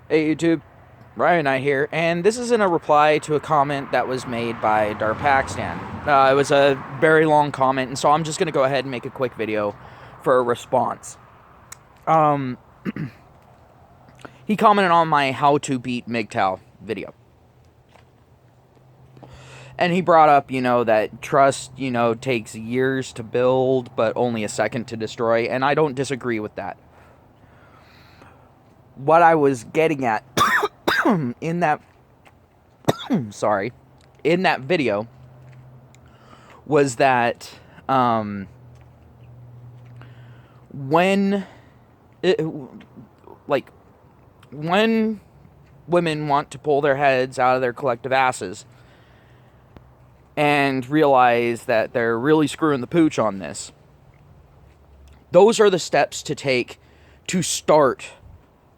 Hey YouTube, Ryan I here, and this isn't a reply to a comment that was made by Darpaxtan. It was a very long comment, and so I'm just going to go ahead and make a quick video for a response. Um, he commented on my how to beat MGTOW video. And he brought up, that trust, takes years to build, but only a second to destroy, and I don't disagree with that. What I was getting at in that in that video was that when it, like when women want to pull their heads out of their collective asses and realize that they're really screwing the pooch on this, those are the steps to take to start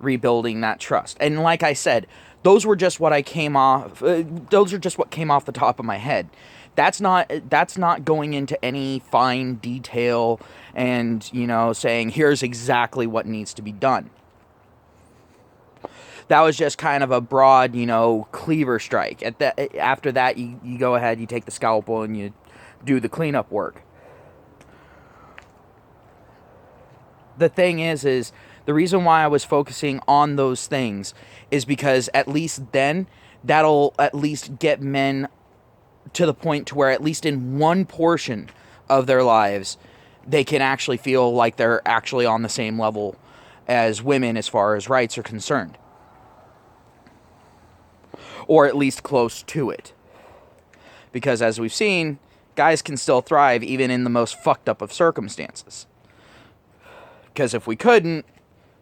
rebuilding that trust. And like I said, those were just what came off the top of my head. That's not going into any fine detail and, saying here's exactly what needs to be done. That was just kind of a broad, cleaver strike. After that, you go ahead, you take the scalpel and you do the cleanup work. The thing is the reason why I was focusing on those things is because at least then that'll at least get men to the point to where at least in one portion of their lives they can actually feel like they're actually on the same level as women as far as rights are concerned. Or at least close to it. Because as we've seen, guys can still thrive even in the most fucked up of circumstances. Because if we couldn't,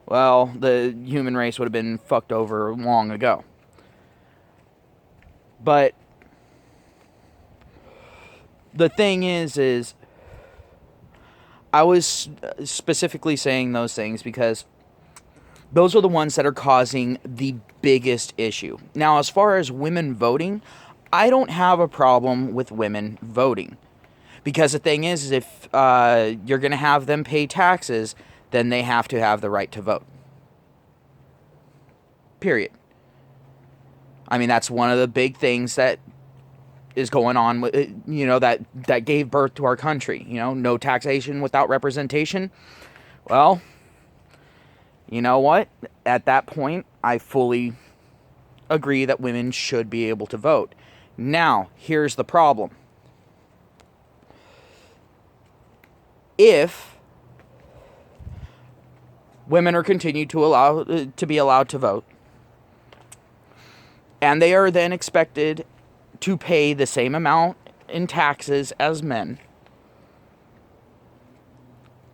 well, the human race would have been fucked over long ago. But the thing is I was specifically saying those things because those are the ones that are causing the biggest issue. Now, as far as women voting, I don't have a problem with women voting. Because the thing is if you're going to have them pay taxes, then they have to have the right to vote. Period. I mean, that's one of the big things that is going on, with, that gave birth to our country. No taxation without representation. Well, you know what? At that point, I fully agree that women should be able to vote. Now, here's the problem. If women are continued to be allowed to vote, and they are then expected to pay the same amount in taxes as men,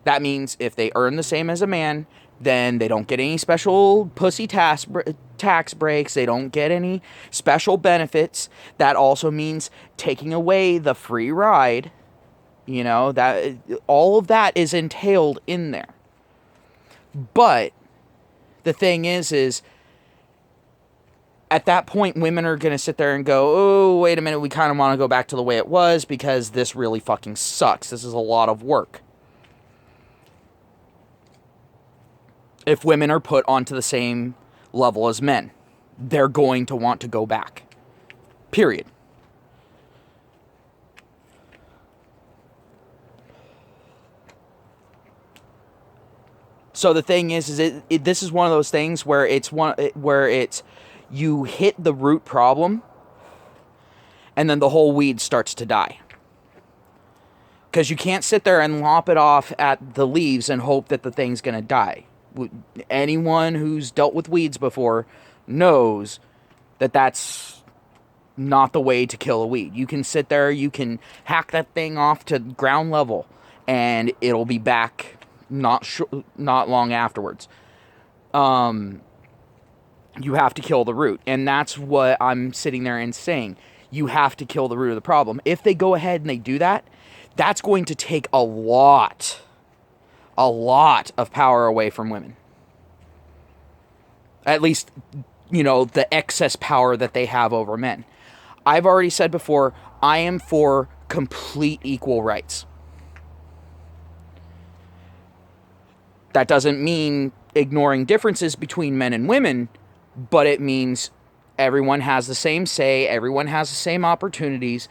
that means if they earn the same as a man, then they don't get any special pussy tax breaks. They don't get any special benefits. That also means taking away the free ride. That all of that is entailed in there. But the thing is at that point, women are going to sit there and go, oh, wait a minute, we kind of want to go back to the way it was because this really fucking sucks. This is a lot of work. If women are put onto the same level as men, they're going to want to go back. Period. So the thing is this is one of those things where it's you hit the root problem, and then the whole weed starts to die. Because you can't sit there and lop it off at the leaves and hope that the thing's going to die. Anyone who's dealt with weeds before knows that that's not the way to kill a weed. You can sit there, you can hack that thing off to ground level, and it'll be back not long afterwards. You have to kill the root, and that's what I'm sitting there and saying. You have to kill the root of the problem. If they go ahead and they do that, that's going to take a lot of power away from women. At least, the excess power that they have over men. I've already said before, I am for complete equal rights. That doesn't mean ignoring differences between men and women, but it means everyone has the same say, everyone has the same opportunities,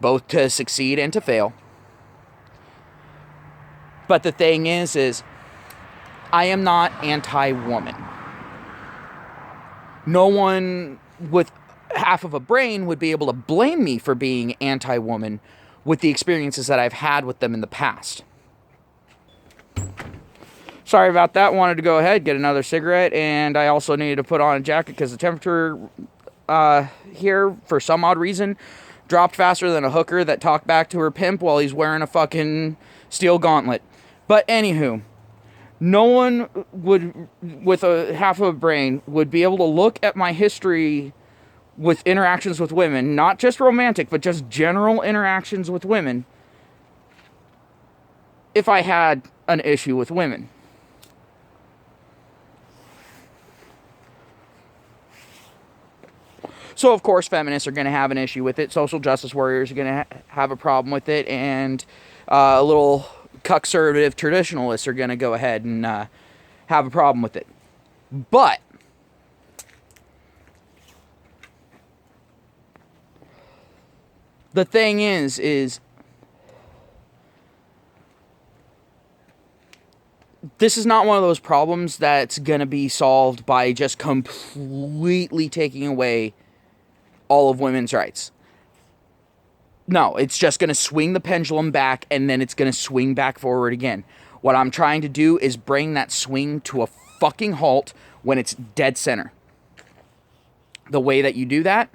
both to succeed and to fail. But the thing is I am not anti-woman. No one with half of a brain would be able to blame me for being anti-woman with the experiences that I've had with them in the past. Sorry about that. Wanted to go ahead, get another cigarette, and I also needed to put on a jacket because the temperature here, for some odd reason, dropped faster than a hooker that talked back to her pimp while he's wearing a fucking steel gauntlet. But anywho, no one would, with a half of a brain, would be able to look at my history with interactions with women, not just romantic, but just general interactions with women, if I had an issue with women. So, of course, feminists are going to have an issue with it. Social justice warriors are going to have a problem with it. And a little conservative traditionalists are going to go ahead and have a problem with it. But the thing is this is not one of those problems that's going to be solved by just completely taking away all of women's rights. No, it's just going to swing the pendulum back, and then it's going to swing back forward again. What I'm trying to do is bring that swing to a fucking halt when it's dead center. The way that you do that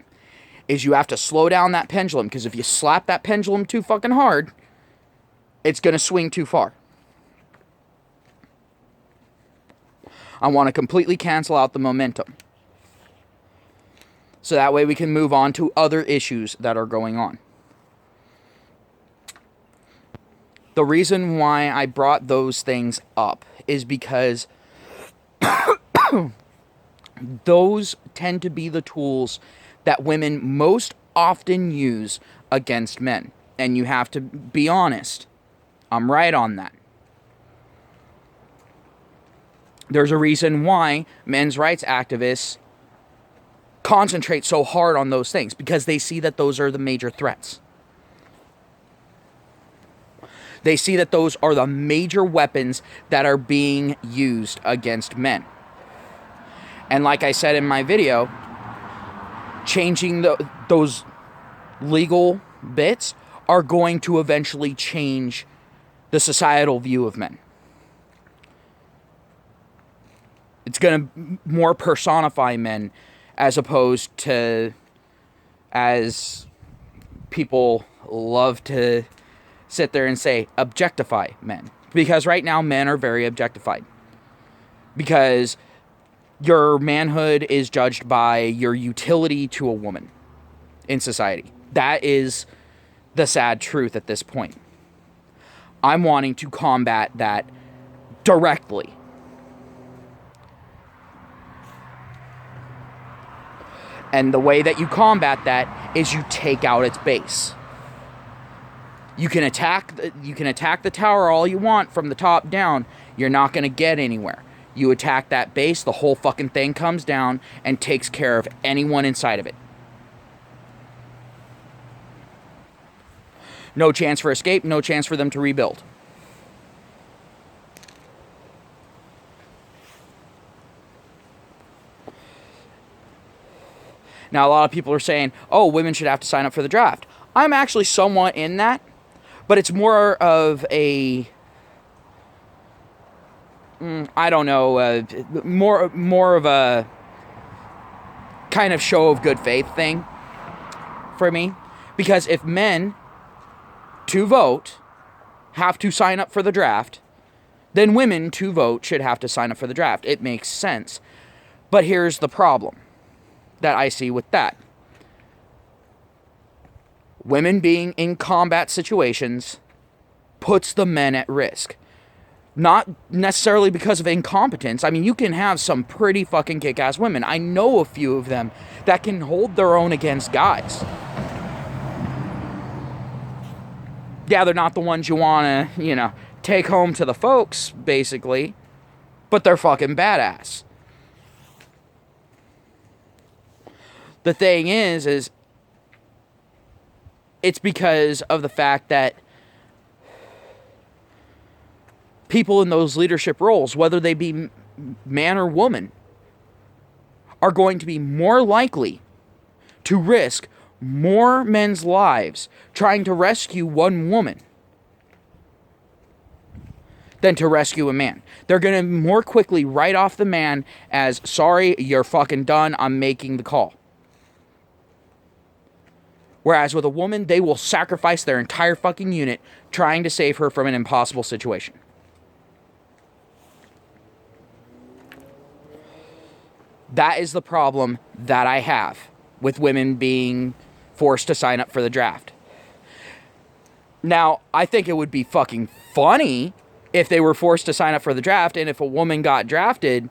is you have to slow down that pendulum, because if you slap that pendulum too fucking hard, it's going to swing too far. I want to completely cancel out the momentum. So that way we can move on to other issues that are going on. The reason why I brought those things up is because those tend to be the tools that women most often use against men. And you have to be honest. I'm right on that. There's a reason why men's rights activists concentrate so hard on those things, because they see that those are the major threats. They see that those are the major weapons that are being used against men. And like I said in my video, changing those legal bits are going to eventually change the societal view of men. It's going to more personify men, as opposed to, as people love to sit there and say, objectify men. Because right now men are very objectified. Because your manhood is judged by your utility to a woman in society. That is the sad truth at this point. I'm wanting to combat that directly. And the way that you combat that is you take out its base. You can attack the tower all you want from the top down. You're not going to get anywhere. You attack that base, the whole fucking thing comes down and takes care of anyone inside of it. No chance for escape, no chance for them to rebuild. Now, a lot of people are saying, oh, women should have to sign up for the draft. I'm actually somewhat in that, but it's more of a, I don't know, more of a kind of show of good faith thing for me. Because if men to vote have to sign up for the draft, then women to vote should have to sign up for the draft. It makes sense. But here's the problem that I see with that. Women being in combat situations puts the men at risk. Not necessarily because of incompetence. I mean, you can have some pretty fucking kick-ass women. I know a few of them that can hold their own against guys. Yeah, they're not the ones you want to, take home to the folks, basically. But they're fucking badass. The thing is it's because of the fact that people in those leadership roles, whether they be man or woman, are going to be more likely to risk more men's lives trying to rescue one woman than to rescue a man. They're going to more quickly write off the man as, sorry, you're fucking done, I'm making the call. Whereas with a woman, they will sacrifice their entire fucking unit trying to save her from an impossible situation. That is the problem that I have with women being forced to sign up for the draft. Now, I think it would be fucking funny if they were forced to sign up for the draft, and if a woman got drafted,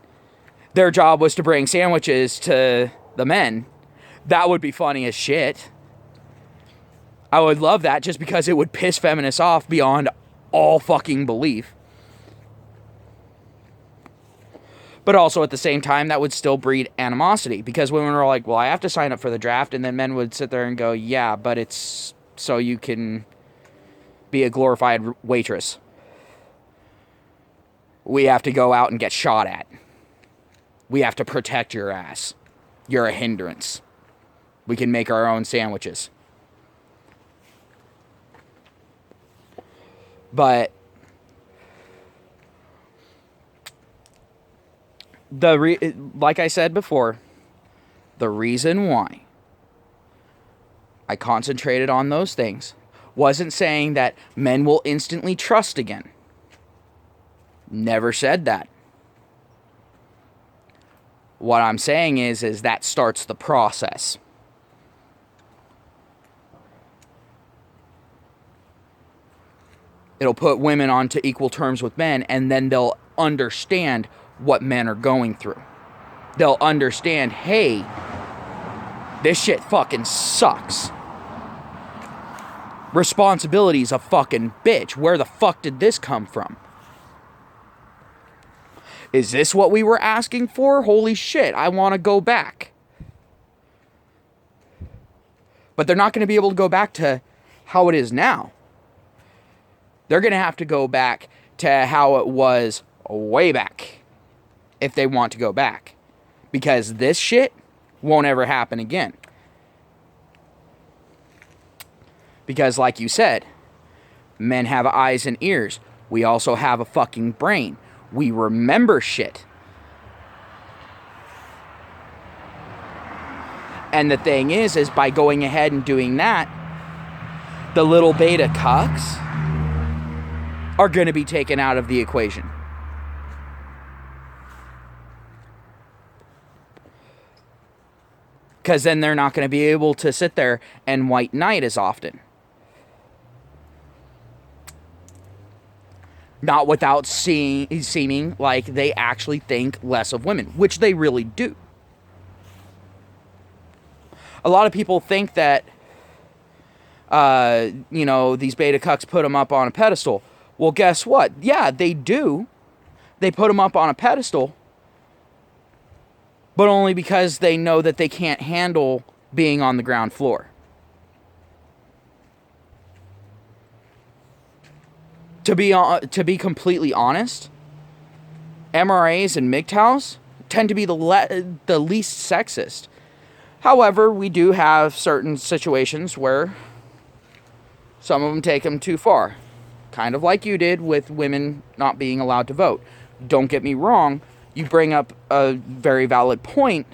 their job was to bring sandwiches to the men. That would be funny as shit. I would love that just because it would piss feminists off beyond all fucking belief. But also at the same time, that would still breed animosity, because women are like, well, I have to sign up for the draft, and then men would sit there and go, yeah, but it's so you can be a glorified waitress. We have to go out and get shot at. We have to protect your ass. You're a hindrance. We can make our own sandwiches. But like I said before, the reason why I concentrated on those things wasn't saying that men will instantly trust again. Never said that. What I'm saying is that starts the process. It'll put women onto equal terms with men, and then they'll understand what men are going through. They'll understand, hey, this shit fucking sucks. Responsibility's a fucking bitch. Where the fuck did this come from? Is this what we were asking for? Holy shit, I want to go back. But they're not going to be able to go back to how it is now. They're going to have to go back to how it was way back, if they want to go back. Because this shit won't ever happen again. Because like you said, men have eyes and ears. We also have a fucking brain. We remember shit. And the thing is by going ahead and doing that, the little beta cucks are going to be taken out of the equation. Because then they're not going to be able to sit there and white knight as often. Not without seeming like they actually think less of women, which they really do. A lot of people think that, these beta cucks put them up on a pedestal. Well, guess what? Yeah, they do. They put them up on a pedestal, but only because they know that they can't handle being on the ground floor. To be completely honest, MRAs and MGTOWs tend to be the least sexist. However, we do have certain situations where some of them take them too far. Kind of like you did with women not being allowed to vote. Don't get me wrong, you bring up a very valid point,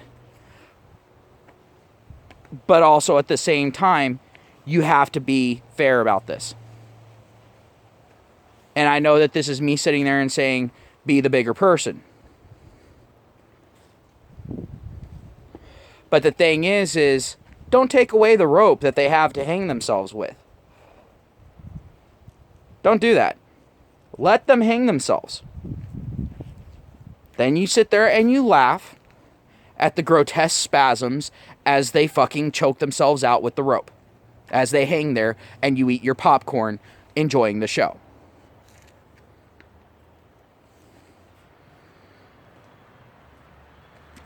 but also at the same time, you have to be fair about this. And I know that this is me sitting there and saying, be the bigger person. But the thing is don't take away the rope that they have to hang themselves with. Don't do that. Let them hang themselves. Then you sit there and you laugh at the grotesque spasms as they fucking choke themselves out with the rope. As they hang there and you eat your popcorn enjoying the show.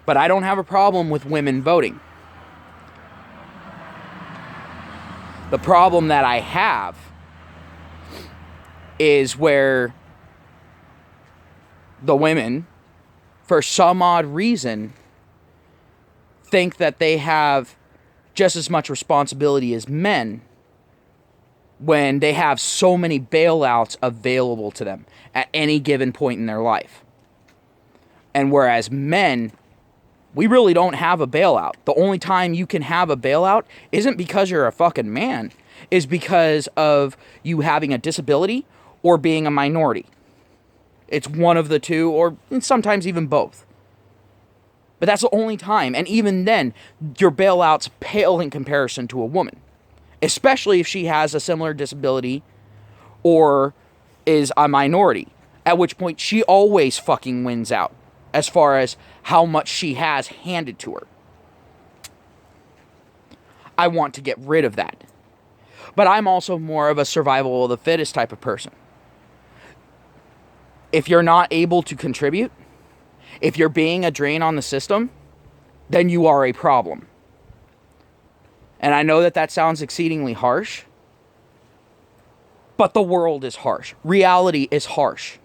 But I don't have a problem with women voting. The problem that I have is where the women, for some odd reason, think that they have just as much responsibility as men when they have so many bailouts available to them at any given point in their life. And whereas men, we really don't have a bailout. The only time you can have a bailout isn't because you're a fucking man, is because of you having a disability or being a minority. It's one of the two, or sometimes even both. But that's the only time. And even then, your bailouts pale in comparison to a woman. Especially if she has a similar disability or is a minority. At which point, she always fucking wins out as far as how much she has handed to her. I want to get rid of that. But I'm also more of a survival of the fittest type of person. If you're not able to contribute, if you're being a drain on the system, then you are a problem. And I know that that sounds exceedingly harsh, but the world is harsh. Reality is harsh.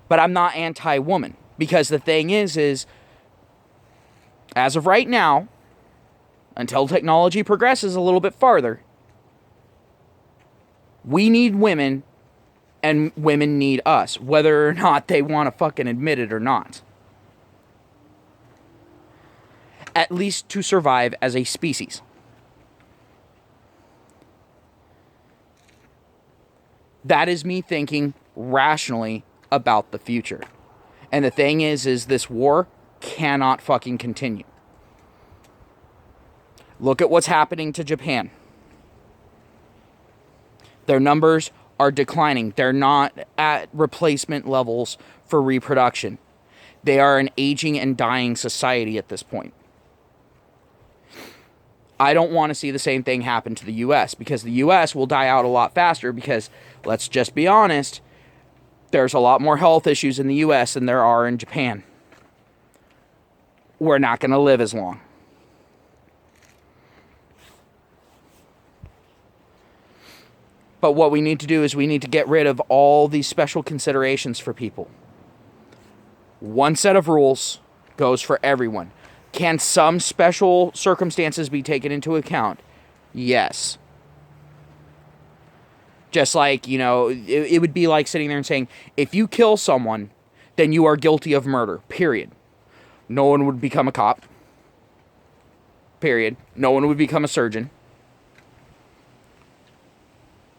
But I'm not anti-woman, because the thing is as of right now, until technology progresses a little bit farther, we need women and women need us, whether or not they want to fucking admit it or not. At least to survive as a species. That is me thinking rationally about the future. And the thing is this war cannot fucking continue. Look at what's happening to Japan. Their numbers are declining. They're not at replacement levels for reproduction. They are an aging and dying society at this point. I don't want to see the same thing happen to the US, because the US will die out a lot faster because, let's just be honest, there's a lot more health issues in the US than there are in Japan. We're not going to live as long. But what we need to do is we need to get rid of all these special considerations for people. One set of rules goes for everyone. Can some special circumstances be taken into account? Yes. Just like, it would be like sitting there and saying, if you kill someone, then you are guilty of murder, period. No one would become a cop. Period. No one would become a surgeon.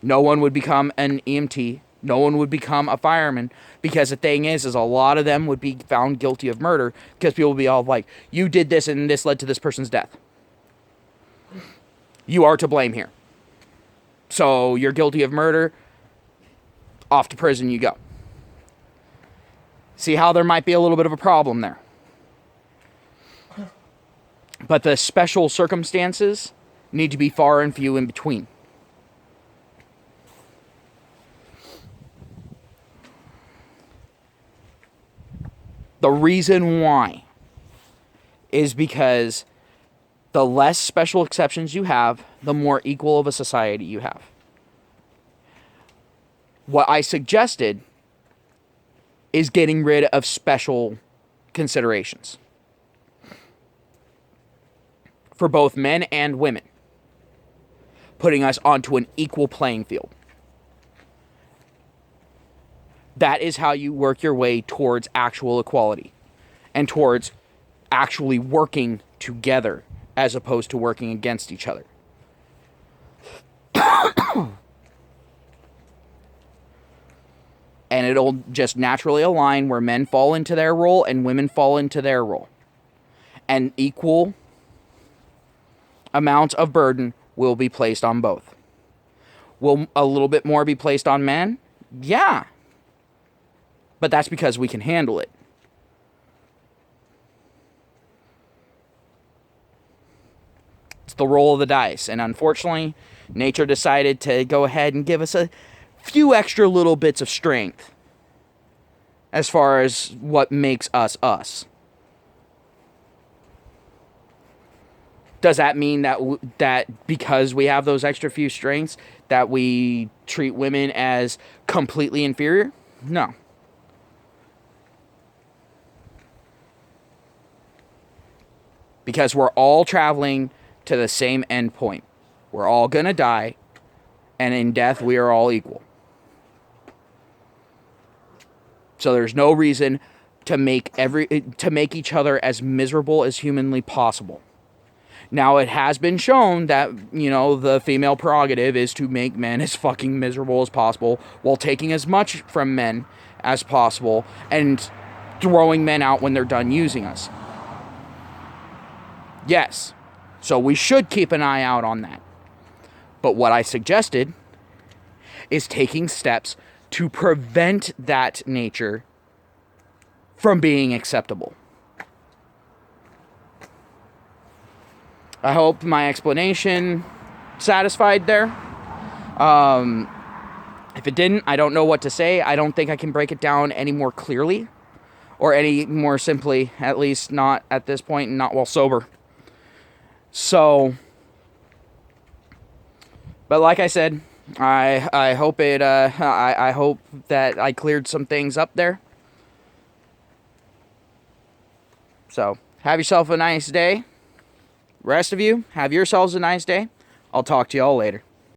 No one would become an EMT. No one would become a fireman, because the thing is a lot of them would be found guilty of murder because people would be all like, you did this and this led to this person's death. You are to blame here. So you're guilty of murder. Off to prison you go. See how there might be a little bit of a problem there. But the special circumstances need to be far and few in between. The reason why is because the less special exceptions you have, the more equal of a society you have. What I suggested is getting rid of special considerations for both men and women, putting us onto an equal playing field. That is how you work your way towards actual equality and towards actually working together as opposed to working against each other. And it'll just naturally align where men fall into their role and women fall into their role. And equal amounts of burden will be placed on both. Will a little bit more be placed on men? Yeah. But that's because we can handle it. It's the roll of the dice. And unfortunately, nature decided to go ahead and give us a few extra little bits of strength as far as what makes us us. Does that mean that that because we have those extra few strengths that we treat women as completely inferior? No. Because we're all traveling to the same end point. We're all going to die, and in death we are all equal. So there's no reason to make each other as miserable as humanly possible. Now, it has been shown that, the female prerogative is to make men as fucking miserable as possible while taking as much from men as possible and throwing men out when they're done using us. Yes. So we should keep an eye out on that. But what I suggested is taking steps to prevent that nature from being acceptable. I hope my explanation satisfied there. If it didn't, I don't know what to say. I don't think I can break it down any more clearly or any more simply, at least not at this point and not while sober. So, but like I said, I hope I hope that I cleared some things up there. So, have yourself a nice day. Rest of you, have yourselves a nice day. I'll talk to y'all later.